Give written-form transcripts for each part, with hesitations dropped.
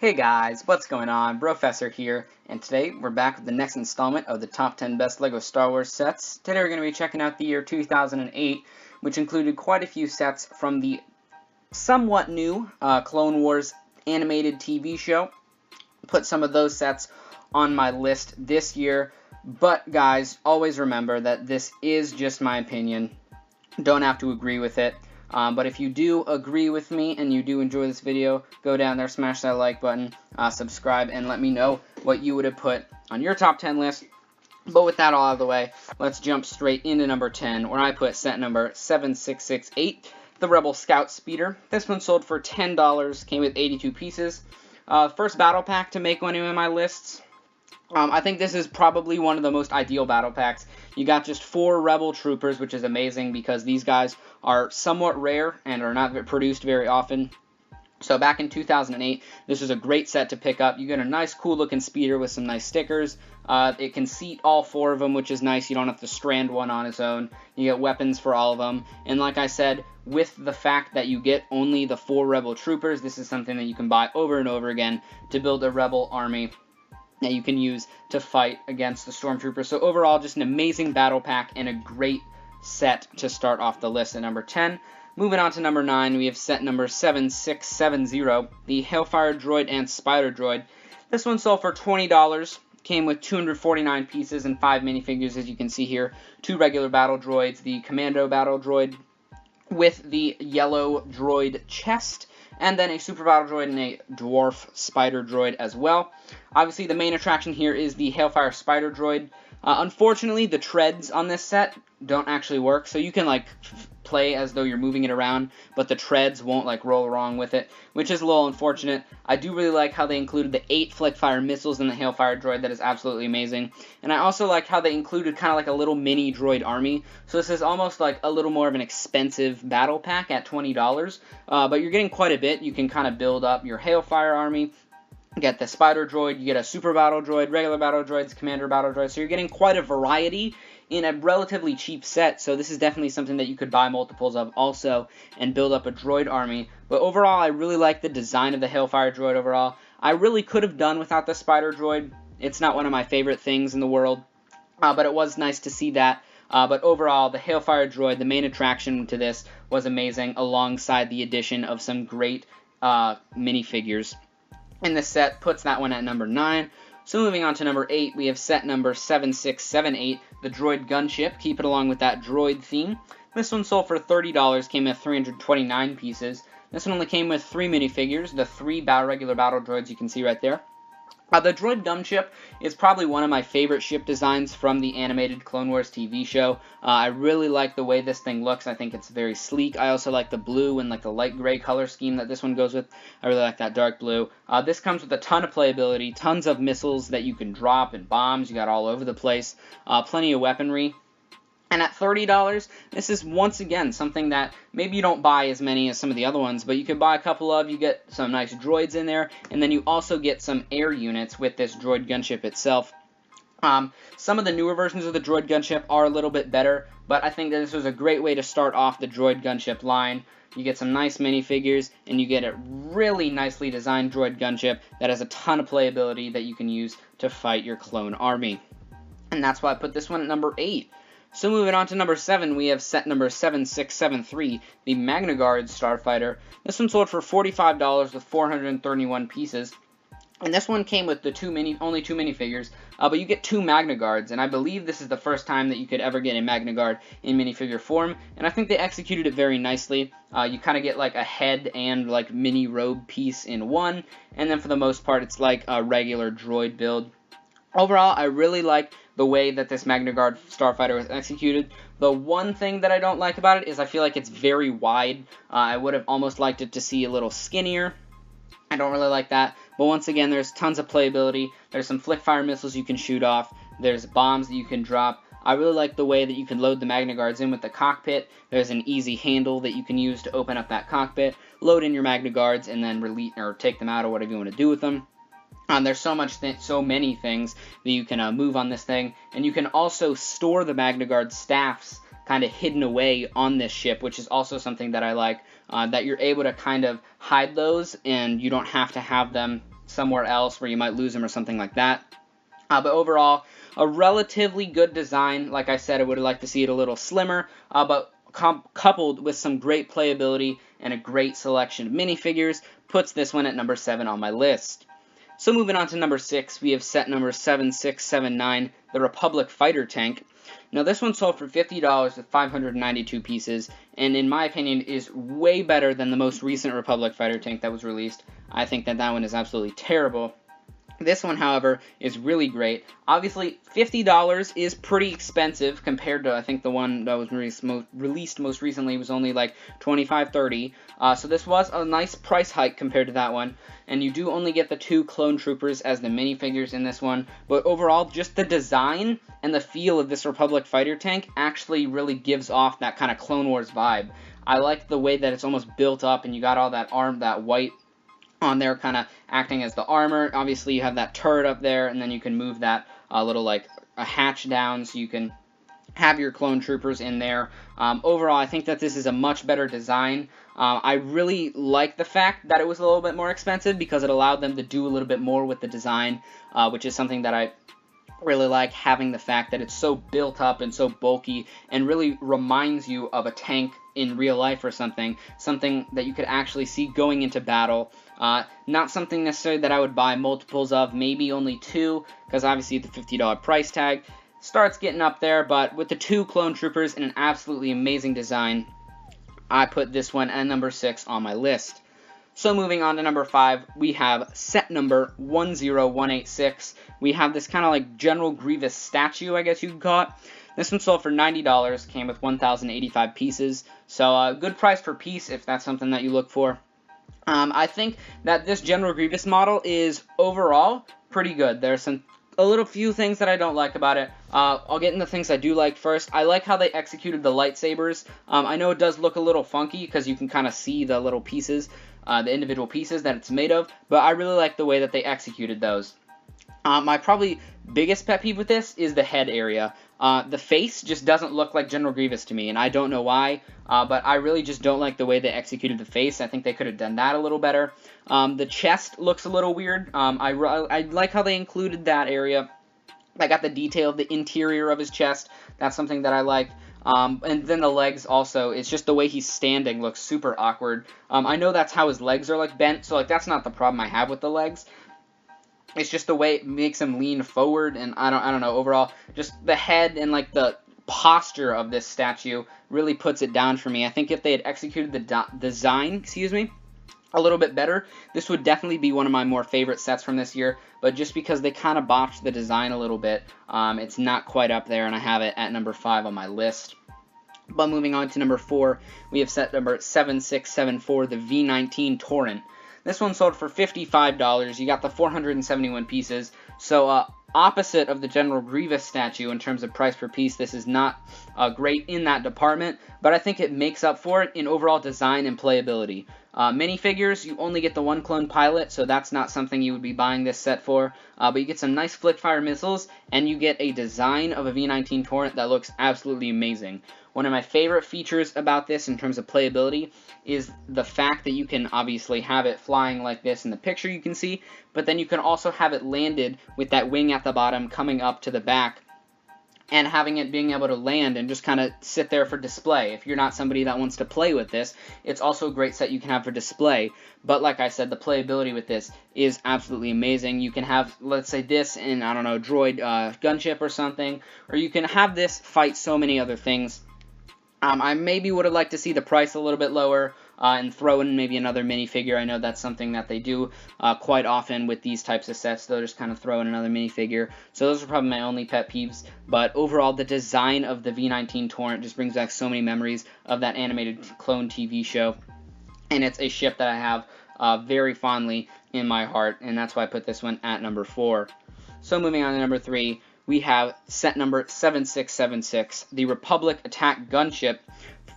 Hey guys, what's going on? Brofessor here, and today we're back with the next installment of the top 10 best LEGO Star Wars sets. Today we're going to be checking out the year 2008, which included quite a few sets from the somewhat new Clone Wars animated TV show. Put some of those sets on my list this year, but guys, always remember that this is just my opinion. Don't have to agree with it. But if you do agree with me and you do enjoy this video, go down there, smash that like button, subscribe, and let me know what you would have put on your top 10 list. But with that all out of the way, let's jump straight into number 10, where I put set number 7668, the Rebel Scout Speeder. This one sold for $10, came with 82 pieces. First battle pack to make one in my lists. I think this is probably one of the most ideal battle packs. You got just 4 Rebel Troopers, which is amazing because these guys are somewhat rare and are not produced very often. So back in 2008, this was a great set to pick up. You get a nice, cool-looking speeder with some nice stickers. It can seat all 4 of them, which is nice. You don't have to strand one on its own. You get weapons for all of them. And like I said, with the fact that you get only the 4 Rebel Troopers, this is something that you can buy over and over again to build a Rebel army that you can use to fight against the Stormtroopers. So overall, just an amazing battle pack and a great set to start off the list at number 10. Moving on to number 9, we have set number 7670, the Hellfire Droid and Spider Droid. This one sold for $20, came with 249 pieces and 5 minifigures, as you can see here. 2 regular battle droids, the Commando battle droid with the yellow droid chest, and then a Super Battle Droid and a Dwarf Spider Droid as well. Obviously, the main attraction here is the Hellfire Spider Droid. Unfortunately, the treads on this set don't actually work, so you can, like, play as though you're moving it around, but the treads won't, like, roll along with it, which is a little unfortunate. I do really like how they included the 8 Flickfire missiles in the Hellfire Droid. That is absolutely amazing. And I also like how they included kind of like a little mini droid army. So this is almost like a little more of an expensive battle pack at $20, but you're getting quite a bit. You can kind of build up your Hellfire army. You get the Spider Droid, you get a Super Battle Droid, regular Battle Droids, Commander Battle Droids, so you're getting quite a variety in a relatively cheap set, so this is definitely something that you could buy multiples of also and build up a droid army. But overall, I really like the design of the Hellfire Droid overall. I really could have done without the Spider Droid. It's not one of my favorite things in the world, but it was nice to see that. But overall, the Hellfire Droid, the main attraction to this, was amazing, alongside the addition of some great minifigures. And this set puts that one at number 9. So moving on to number 8, we have set number 7678, the Droid Gunship. Keep it along with that droid theme. This one sold for $30, came with 329 pieces. This one only came with 3 minifigures, the 3 regular battle droids you can see right there. The Droid Gunship is probably one of my favorite ship designs from the animated Clone Wars TV show. I really like the way this thing looks. I think it's very sleek. I also like the blue and like the light gray color scheme that this one goes with. I really like that dark blue. This comes with a ton of playability, tons of missiles that you can drop and bombs. You got all over the place. Plenty of weaponry. And at $30, this is once again something that maybe you don't buy as many as some of the other ones, but you can buy a couple of. You get some nice droids in there, and then you also get some air units with this droid gunship itself. Some of the newer versions of the droid gunship are a little bit better, but I think that this was a great way to start off the droid gunship line. You get some nice minifigures, and you get a really nicely designed droid gunship that has a ton of playability that you can use to fight your clone army. And that's why I put this one at number 8. So moving on to number 7, we have set number 7673, the Magna Guard Starfighter. This one sold for $45 with 431 pieces. And this one came with the only 2 minifigures, but you get 2 Magna Guards, and I believe this is the first time that you could ever get a Magna Guard in minifigure form, and I think they executed it very nicely. You kind of get like a head and like mini robe piece in one, and then for the most part it's like a regular droid build. Overall, I really like the way that this Magna Guard Starfighter was executed. The one thing that I don't like about it is I feel like it's very wide. I would have almost liked it to see a little skinnier. I don't really like that. But once again, there's tons of playability. There's some flick-fire missiles you can shoot off. There's bombs that you can drop. I really like the way that you can load the Magna Guards in with the cockpit. There's an easy handle that you can use to open up that cockpit, load in your Magna Guards, and then release or take them out or whatever you want to do with them. There's so many things that you can move on this thing, and you can also store the Magna Guard staffs kind of hidden away on this ship, which is also something that I like, that you're able to kind of hide those, and you don't have to have them somewhere else where you might lose them or something like that. But overall, a relatively good design. Like I said, I would like to see it a little slimmer, but coupled with some great playability and a great selection of minifigures, puts this one at number 7 on my list. So moving on to number 6, we have set number 7679, the Republic Fighter Tank. Now this one sold for $50 with 592 pieces, and in my opinion is way better than the most recent Republic Fighter Tank that was released. I think that one is absolutely terrible. This one, however, is really great. Obviously, $50 is pretty expensive compared to, I think, the one that was released most recently was only like $25, $30. So this was a nice price hike compared to that one. And you do only get the 2 clone troopers as the minifigures in this one. But overall, just the design and the feel of this Republic Fighter Tank actually really gives off that kind of Clone Wars vibe. I like the way that it's almost built up and you got all that that white on there kind of acting as the armor. Obviously you have that turret up there, and then you can move that little like a hatch down so you can have your clone troopers in there. Overall, I think that this is a much better design. I really like the fact that it was a little bit more expensive because it allowed them to do a little bit more with the design, which is something that I really like, having the fact that it's so built up and so bulky and really reminds you of a tank in real life or something that you could actually see going into battle. Not something necessarily that I would buy multiples of, maybe only 2, because obviously the $50 price tag starts getting up there, but with the 2 clone troopers and an absolutely amazing design, I put this one at number 6 on my list. So moving on to number 5, we have set number 10186. We have this kind of like General Grievous statue, I guess you could call it. This one sold for $90, came with 1,085 pieces, so a good price per piece if that's something that you look for. I think that this General Grievous model is overall pretty good. There's a little few things that I don't like about it. I'll get into things I do like first. I like how they executed the lightsabers. I know it does look a little funky because you can kind of see the little pieces, the individual pieces that it's made of, but I really like the way that they executed those. My probably biggest pet peeve with this is the head area. The face just doesn't look like General Grievous to me, and I don't know why, but I really just don't like the way they executed the face. I think they could have done that a little better. The chest looks a little weird. I like how they included that area. I got the detail of the interior of his chest. That's something that I like. And then the legs also, it's just the way he's standing looks super awkward. I know that's how his legs are like bent, so like that's not the problem I have with the legs. It's just the way it makes him lean forward, and I don't know, overall, just the head and like the posture of this statue really puts it down for me. I think if they had executed the design, a little bit better, this would definitely be one of my more favorite sets from this year, but just because they kind of botched the design a little bit, it's not quite up there, and I have it at number 5 on my list. But moving on to number 4, we have set number 7674, the V19 Torrent. This one sold for $55. You got the 471 pieces. So opposite of the General Grievous statue in terms of price per piece, this is not great in that department, but I think it makes up for it in overall design and playability. Minifigures, you only get the 1 clone pilot, so that's not something you would be buying this set for, but you get some nice flick-fire missiles, and you get a design of a V19 Torrent that looks absolutely amazing. One of my favorite features about this in terms of playability is the fact that you can obviously have it flying like this in the picture you can see, but then you can also have it landed with that wing at the bottom coming up to the back, and having it being able to land and just kind of sit there for display. If you're not somebody that wants to play with this, it's also a great set you can have for display. But like I said, the playability with this is absolutely amazing. You can have, let's say, this in, I don't know, droid gunship or something, or you can have this fight so many other things. I maybe would have liked to see the price a little bit lower and throw in maybe another minifigure. I know that's something that they do quite often with these types of sets. They'll just kind of throw in another minifigure. So those are probably my only pet peeves. But overall, the design of the V19 Torrent just brings back so many memories of that animated clone TV show. And it's a ship that I have very fondly in my heart. And that's why I put this one at number 4. So moving on to number 3. We have set number 7676, the Republic Attack Gunship.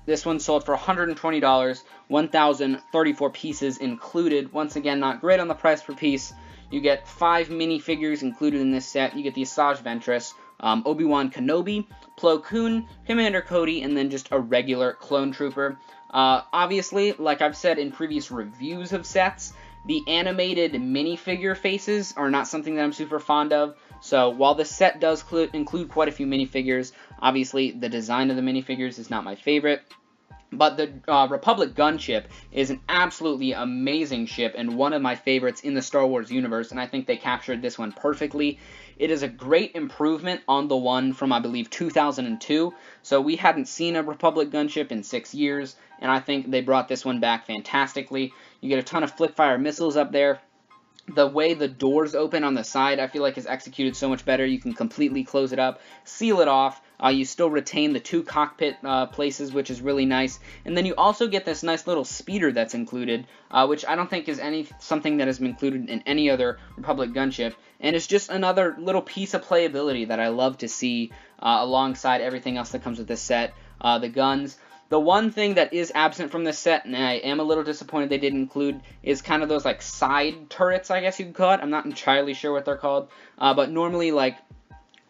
This one sold for $120, 1,034 pieces included. Once again, not great on the price per piece. You get 5 minifigures included in this set. You get the Asajj Ventress, Obi-Wan Kenobi, Plo Koon, Commander Cody, and then just a regular clone trooper. Obviously, like I've said in previous reviews of sets, The animated minifigure faces are not something that I'm super fond of. So while the set does include quite a few minifigures, obviously the design of the minifigures is not my favorite. But the Republic gunship is an absolutely amazing ship and one of my favorites in the Star Wars universe, and I think they captured this one perfectly. It is a great improvement on the one from, I believe, 2002, so we hadn't seen a Republic gunship in 6 years, and I think they brought this one back fantastically. You get a ton of flip-fire missiles up there. The way the doors open on the side, I feel like, is executed so much better. You can completely close it up, seal it off. You still retain the 2 cockpit places, which is really nice. And then you also get this nice little speeder that's included, which I don't think is something that has been included in any other Republic gunship. And it's just another little piece of playability that I love to see alongside everything else that comes with this set. The guns. The one thing that is absent from this set, and I am a little disappointed they didn't include, is kind of those like side turrets, I guess you could call it. I'm not entirely sure what they're called, but normally like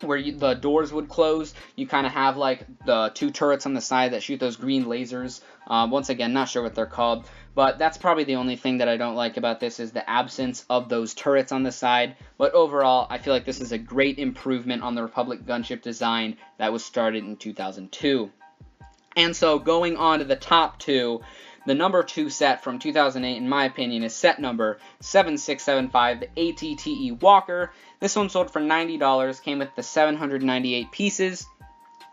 where the doors would close, you kind of have like the 2 turrets on the side that shoot those green lasers. Once again, not sure what they're called, but that's probably the only thing that I don't like about this is the absence of those turrets on the side. But overall, I feel like this is a great improvement on the Republic gunship design that was started in 2002. And so going on to the top 2, the number 2 set from 2008, in my opinion, is set number 7675, the ATTE Walker. This one sold for $90, came with the 798 pieces.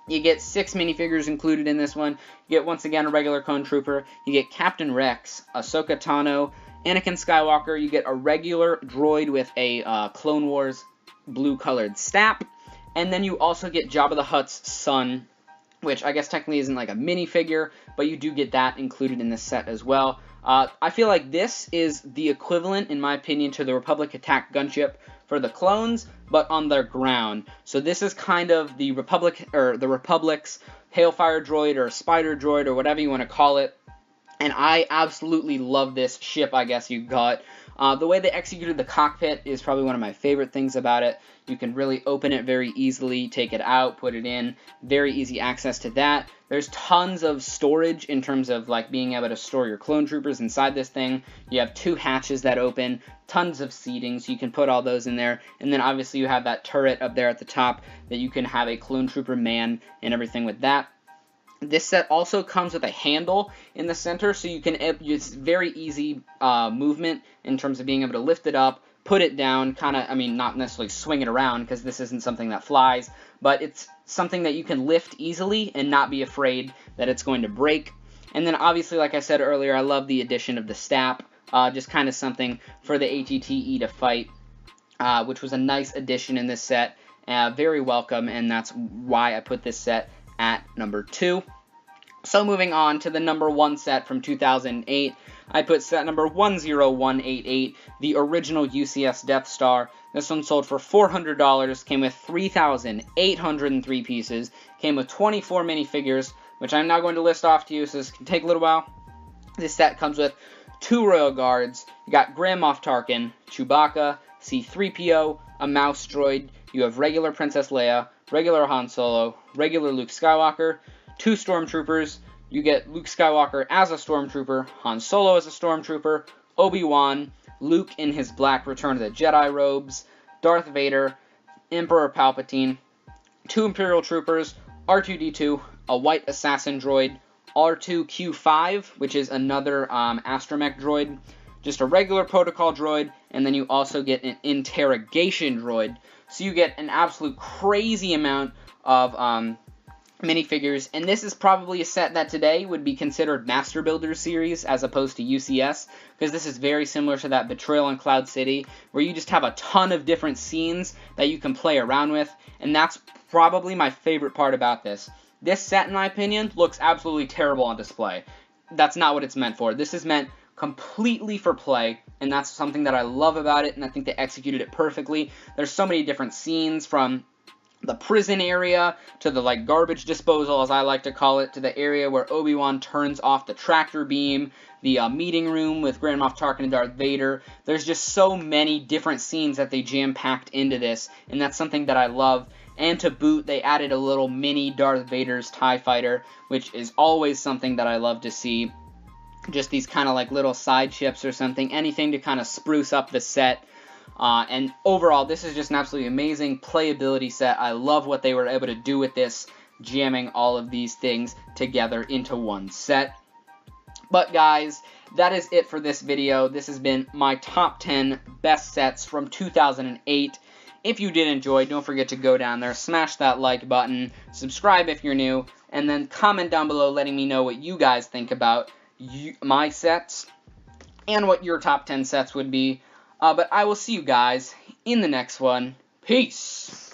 You get 6 minifigures included in this one. You get, once again, a regular clone trooper. You get Captain Rex, Ahsoka Tano, Anakin Skywalker. You get a regular droid with a Clone Wars blue-colored snap. And then you also get Jabba the Hutt's son, which I guess technically isn't like a minifigure, but you do get that included in this set as well. I feel like this is the equivalent, in my opinion, to the Republic Attack gunship for the clones, but on their ground. So this is kind of the Republic's Hailfire droid or Spider droid or whatever you want to call it. And I absolutely love this ship, I guess you got. The way they executed the cockpit is probably one of my favorite things about it. You can really open it very easily, take it out, put it in. Very easy access to that. There's tons of storage in terms of like being able to store your clone troopers inside this thing. You have 2 hatches that open, tons of seating, so you can put all those in there. And then obviously you have that turret up there at the top that you can have a clone trooper man and everything with that. This set also comes with a handle in the center, so you can, it's very easy movement in terms of being able to lift it up, put it down, kind of, I mean, not necessarily swing it around, because this isn't something that flies, but it's something that you can lift easily and not be afraid that it's going to break. And then obviously, like I said earlier, I love the addition of the STAP, just kind of something for the ATTE to fight, which was a nice addition in this set, very welcome, and that's why I put this set at number 2. So moving on to the number 1 set from 2008, I put set number 10188, the original UCS Death Star. This one sold for $400, came with 3,803 pieces, came with 24 minifigures, which I'm now going to list off to you, so this can take a little while. This set comes with 2 Royal Guards, you got Grand Moff Tarkin, Chewbacca, C-3PO, a mouse droid, you have regular Princess Leia, regular Han Solo, regular Luke Skywalker, 2 Stormtroopers. You get Luke Skywalker as a Stormtrooper, Han Solo as a Stormtrooper, Obi-Wan, Luke in his black Return of the Jedi robes, Darth Vader, Emperor Palpatine, 2 Imperial Troopers, R2-D2, a white assassin droid, R2-Q5, which is another astromech droid, just a regular protocol droid, and then you also get an interrogation droid. So you get an absolute crazy amount of minifigures, and this is probably a set that today would be considered Master Builder series as opposed to UCS, because this is very similar to that Betrayal on Cloud City, where you just have a ton of different scenes that you can play around with, and that's probably my favorite part about this. This set, in my opinion, looks absolutely terrible on display. That's not what it's meant for. This is meant completely for play, and that's something that I love about it, and I think they executed it perfectly. There's so many different scenes, from the prison area to the like garbage disposal, as I like to call it, to the area where Obi-Wan turns off the tractor beam, the meeting room with Grand Moff Tarkin and Darth Vader. There's just so many different scenes that they jam-packed into this, and that's something that I love. And to boot, they added a little mini Darth Vader's TIE Fighter, which is always something that I love to see. just these kind of like little side chips or something, anything to kind of spruce up the set. And overall, this is just an absolutely amazing playability set. I love what they were able to do with this, jamming all of these things together into one set. But guys, that is it for this video. This has been my top 10 best sets from 2008. If you did enjoy, don't forget to go down there, smash that like button, subscribe if you're new, and then comment down below letting me know what you guys think about my sets and what your top 10 sets would be. But I will see you guys in the next one. Peace!